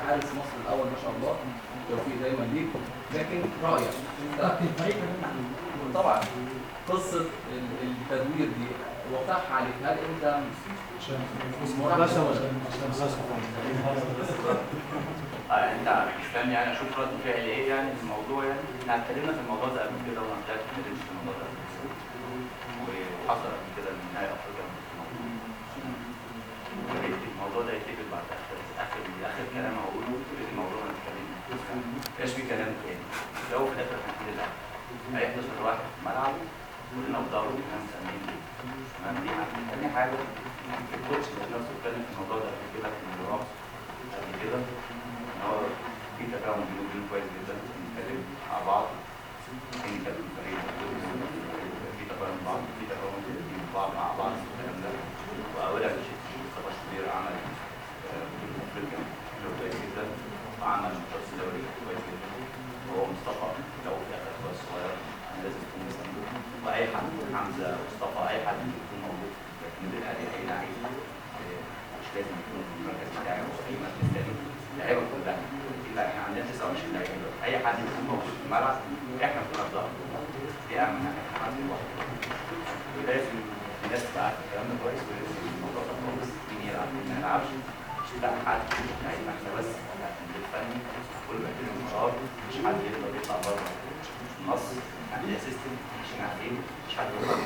حارس مصر الاول ما شاء الله، توفيق دايما ليك. لكن رايك انت طبعا قصه التدوير دي وقعها عليك، هل انت انت مستني يعني اشوف رد فعل ايه يعني في الموضوع؟ يعني احنا اتكلمنا في الموضوع ده قبل كده وانا طلعت اتكلمت في الموضوع ده وحصل قبل كده من نهايه افريقيا. الموضوع ده يتقبل بعد اخر كلام هقوله في الموضوع اللي اتكلمنا مبقاش في كلام تاني. لو في الاخر هنحل العب هيحدث الواحد في ملعبه كلنا في ظهره كلنا مسمين تمام. دي حاجه. تاني حاجه الكوتش نفسه اتكلم في الموضوع ده قبل كده في الموضوع قبل كده ان هو في تفاهم بينه وبين كويس جدا، بنتكلم مع بعض كان كابتن الفريق في تفاهم بعض في تفاهم بعض مع بعض في الكلام ده. واولها مصطفى شوبير عمل بطولة افريقيا كويس جدا وعمل ماتش دوري كويس جدا. هو مصطفى لو في اخر كويس صغير لازم يكون مساند، واي حد حمزه مصطفى اي حد يكون موجود لكن الاهلي اي لعيب مش لازم يكون في المركز بتاعه او اي مركز تاني. اللعيبه كلها احنا عندنا 29 لعيب دلوقتي، اي حد يكون موجود في الملعب احنا كلنا في ظهره. دي اهم حاجه احنا عندنا واحد. ولازم الناس تبقى عارفه الكلام ده كويس ولازم الموضوع ده خالص مين يلعب مين ما يلعبش مش بتاع حد لعيبنا احنا بس بتاع المدير الفني كل ما يكون قرار مش حد يقدر يطلع بره النص. يعني ده سيستم ماشيين عليه مش حد يقدر